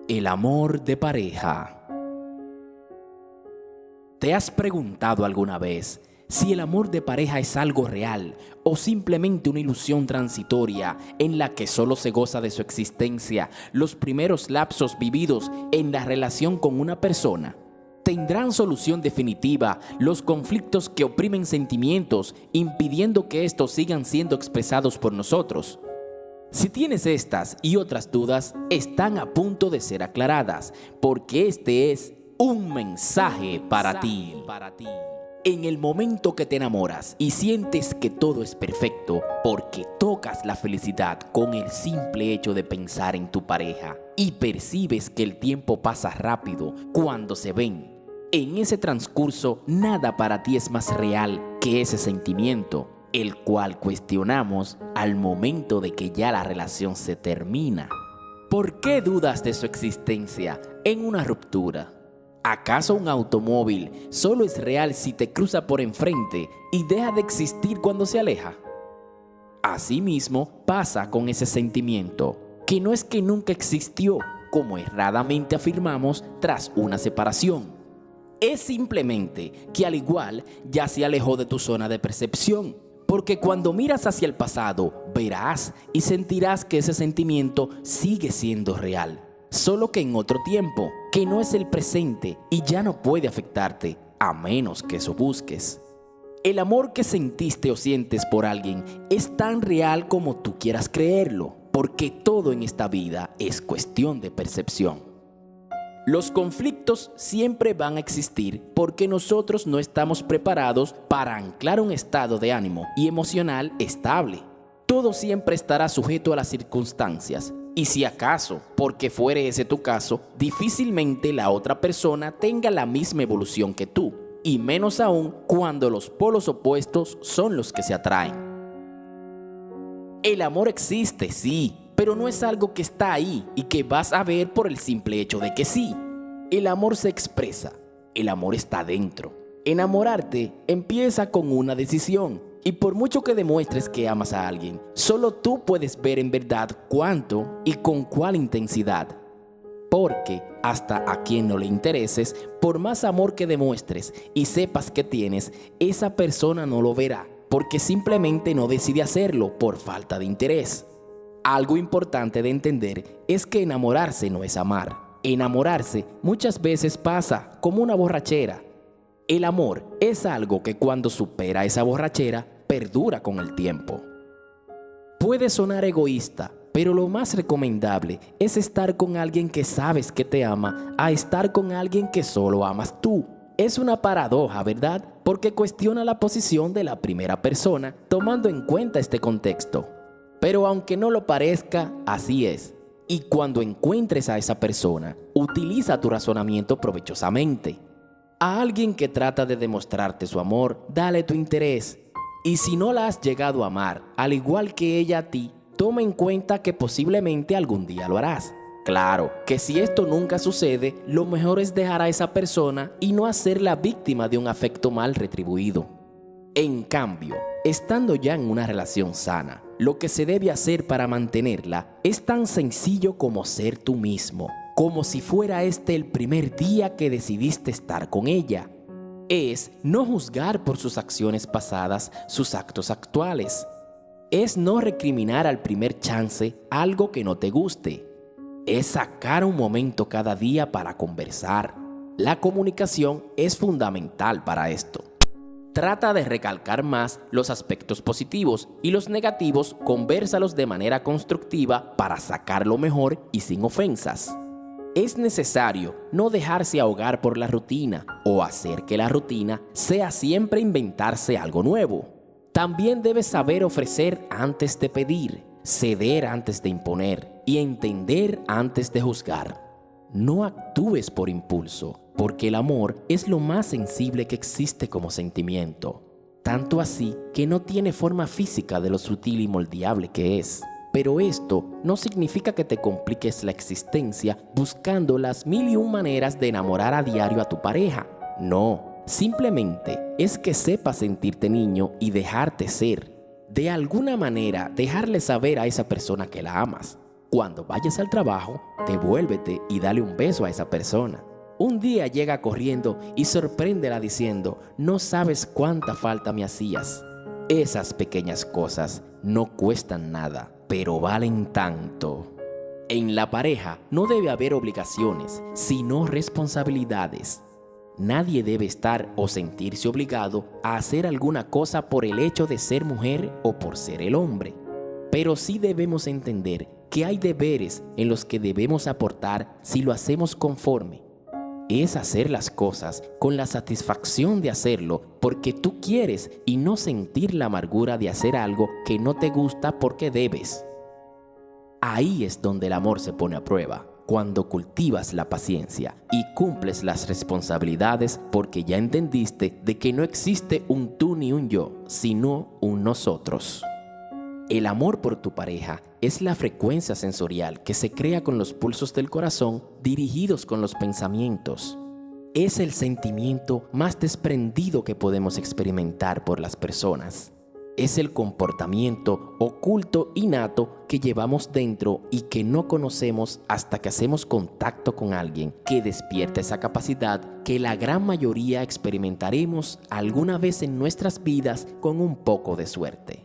El amor de pareja. ¿Te has preguntado alguna vez si el amor de pareja es algo real o simplemente una ilusión transitoria en la que solo se goza de su existencia los primeros lapsos vividos en la relación con una persona? ¿Tendrán solución definitiva los conflictos que oprimen sentimientos, impidiendo que estos sigan siendo expresados por nosotros? Si tienes estas y otras dudas, están a punto de ser aclaradas, porque este es un mensaje para ti. En el momento que te enamoras y sientes que todo es perfecto, porque tocas la felicidad con el simple hecho de pensar en tu pareja y percibes que el tiempo pasa rápido cuando se ven, en ese transcurso nada para ti es más real que ese sentimiento, el cual cuestionamos al momento de que ya la relación se termina. ¿Por qué dudas de su existencia en una ruptura? ¿Acaso un automóvil solo es real si te cruza por enfrente y deja de existir cuando se aleja? Asimismo pasa con ese sentimiento, que no es que nunca existió, como erradamente afirmamos tras una separación. Es simplemente que al igual ya se alejó de tu zona de percepción, porque cuando miras hacia el pasado verás y sentirás que ese sentimiento sigue siendo real, solo que en otro tiempo, que no es el presente y ya no puede afectarte, a menos que eso busques. El amor que sentiste o sientes por alguien es tan real como tú quieras creerlo, porque todo en esta vida es cuestión de percepción. Los conflictos siempre van a existir porque nosotros no estamos preparados para anclar un estado de ánimo y emocional estable. Todo siempre estará sujeto a las circunstancias. Y si acaso, porque fuere ese tu caso, difícilmente la otra persona tenga la misma evolución que tú, y menos aún cuando los polos opuestos son los que se atraen. El amor existe, sí, pero no es algo que está ahí y que vas a ver por el simple hecho de que sí. El amor se expresa, el amor está dentro. Enamorarte empieza con una decisión, y por mucho que demuestres que amas a alguien, solo tú puedes ver en verdad cuánto y con cuál intensidad. Porque hasta a quien no le intereses, por más amor que demuestres y sepas que tienes, esa persona no lo verá, porque simplemente no decide hacerlo por falta de interés. Algo importante de entender es que enamorarse no es amar. Enamorarse muchas veces pasa como una borrachera. El amor es algo que cuando supera esa borrachera, perdura con el tiempo. Puede sonar egoísta, pero lo más recomendable es estar con alguien que sabes que te ama a estar con alguien que solo amas tú. Es una paradoja, ¿verdad? Porque cuestiona la posición de la primera persona tomando en cuenta este contexto. Pero aunque no lo parezca, así es. Y cuando encuentres a esa persona, utiliza tu razonamiento provechosamente. A alguien que trata de demostrarte su amor, dale tu interés. Y si no la has llegado a amar, al igual que ella a ti, toma en cuenta que posiblemente algún día lo harás. Claro, que si esto nunca sucede, lo mejor es dejar a esa persona y no hacerla víctima de un afecto mal retribuido. En cambio, estando ya en una relación sana, lo que se debe hacer para mantenerla es tan sencillo como ser tú mismo, como si fuera este el primer día que decidiste estar con ella. Es no juzgar por sus acciones pasadas sus actos actuales. Es no recriminar al primer chance algo que no te guste. Es sacar un momento cada día para conversar. La comunicación es fundamental para esto. Trata de recalcar más los aspectos positivos y los negativos, convérsalos de manera constructiva para sacar lo mejor y sin ofensas. Es necesario no dejarse ahogar por la rutina o hacer que la rutina sea siempre inventarse algo nuevo. También debes saber ofrecer antes de pedir, ceder antes de imponer y entender antes de juzgar. No actúes por impulso, porque el amor es lo más sensible que existe como sentimiento. Tanto así que no tiene forma física de lo sutil y moldeable que es. Pero esto no significa que te compliques la existencia buscando las mil y un maneras de enamorar a diario a tu pareja. No, simplemente es que sepas sentirte niño y dejarte ser. De alguna manera dejarle saber a esa persona que la amas. Cuando vayas al trabajo, devuélvete y dale un beso a esa persona. Un día llega corriendo y sorpréndela diciendo, no sabes cuánta falta me hacías. Esas pequeñas cosas no cuestan nada, pero valen tanto. En la pareja no debe haber obligaciones, sino responsabilidades. Nadie debe estar o sentirse obligado a hacer alguna cosa por el hecho de ser mujer o por ser el hombre. Pero sí debemos entender que hay deberes en los que debemos aportar si lo hacemos conforme. Es hacer las cosas con la satisfacción de hacerlo porque tú quieres y no sentir la amargura de hacer algo que no te gusta porque debes. Ahí es donde el amor se pone a prueba, cuando cultivas la paciencia y cumples las responsabilidades porque ya entendiste de que no existe un tú ni un yo, sino un nosotros. El amor por tu pareja es la frecuencia sensorial que se crea con los pulsos del corazón dirigidos con los pensamientos. Es el sentimiento más desprendido que podemos experimentar por las personas. Es el comportamiento oculto innato que llevamos dentro y que no conocemos hasta que hacemos contacto con alguien que despierta esa capacidad que la gran mayoría experimentaremos alguna vez en nuestras vidas con un poco de suerte.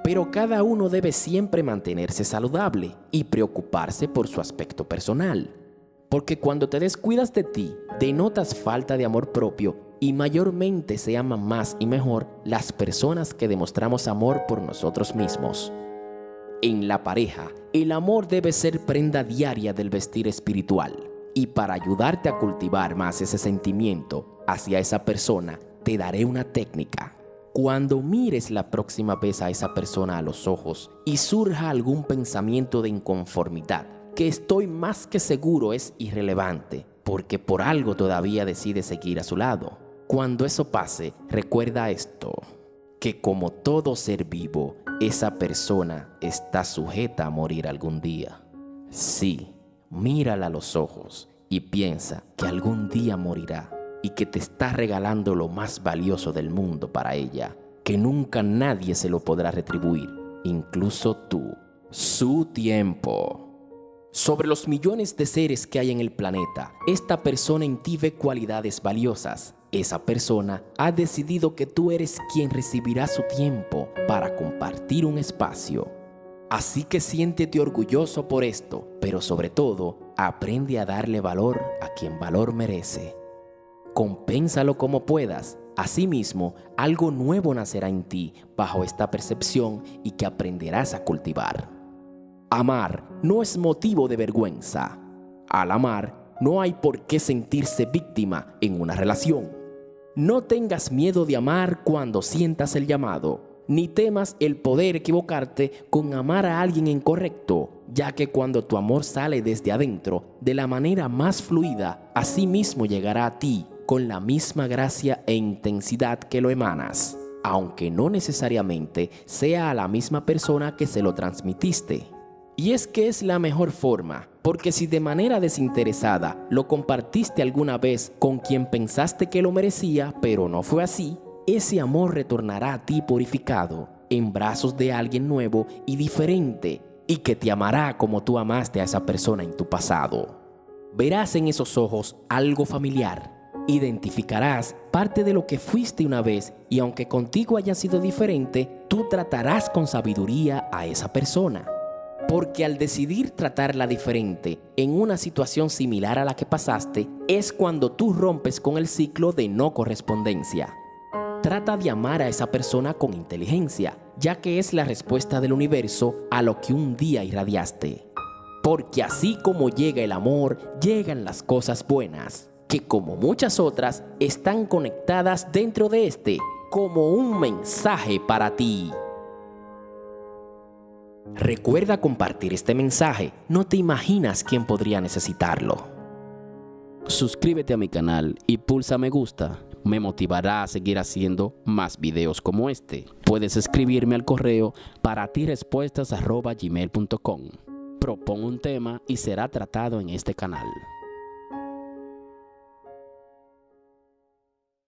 Pero cada uno debe siempre mantenerse saludable y preocuparse por su aspecto personal. Porque cuando te descuidas de ti, denotas falta de amor propio y mayormente se aman más y mejor las personas que demostramos amor por nosotros mismos. En la pareja, el amor debe ser prenda diaria del vestir espiritual. Y para ayudarte a cultivar más ese sentimiento hacia esa persona, te daré una técnica. Cuando mires la próxima vez a esa persona a los ojos y surja algún pensamiento de inconformidad, que estoy más que seguro es irrelevante, porque por algo todavía decides seguir a su lado. Cuando eso pase, recuerda esto, que como todo ser vivo, esa persona está sujeta a morir algún día. Sí, mírala a los ojos y piensa que algún día morirá. Y que te está regalando lo más valioso del mundo para ella, que nunca nadie se lo podrá retribuir, incluso tú, su tiempo. Sobre los millones de seres que hay en el planeta, esta persona en ti ve cualidades valiosas. Esa persona ha decidido que tú eres quien recibirá su tiempo para compartir un espacio. Así que siéntete orgulloso por esto, pero sobre todo, aprende a darle valor a quien valor merece. Compénsalo como puedas. Asimismo, algo nuevo nacerá en ti bajo esta percepción y que aprenderás a cultivar. Amar no es motivo de vergüenza. Al amar, no hay por qué sentirse víctima en una relación. No tengas miedo de amar cuando sientas el llamado, ni temas el poder equivocarte con amar a alguien incorrecto, ya que cuando tu amor sale desde adentro, de la manera más fluida, así mismo llegará a ti, con la misma gracia e intensidad que lo emanas, aunque no necesariamente sea a la misma persona que se lo transmitiste. Y es que es la mejor forma, porque si de manera desinteresada lo compartiste alguna vez con quien pensaste que lo merecía, pero no fue así, ese amor retornará a ti purificado, en brazos de alguien nuevo y diferente, y que te amará como tú amaste a esa persona en tu pasado. Verás en esos ojos algo familiar. Identificarás parte de lo que fuiste una vez y aunque contigo haya sido diferente, tú tratarás con sabiduría a esa persona. Porque al decidir tratarla diferente en una situación similar a la que pasaste, es cuando tú rompes con el ciclo de no correspondencia. Trata de amar a esa persona con inteligencia, ya que es la respuesta del universo a lo que un día irradiaste. Porque así como llega el amor, llegan las cosas buenas, que como muchas otras están conectadas dentro de este como un mensaje para ti. Recuerda compartir este mensaje, no te imaginas quién podría necesitarlo. Suscríbete a mi canal y pulsa me gusta, me motivará a seguir haciendo más videos como este. Puedes escribirme al correo paratirespuestas@gmail.com. Propon un tema y será tratado en este canal.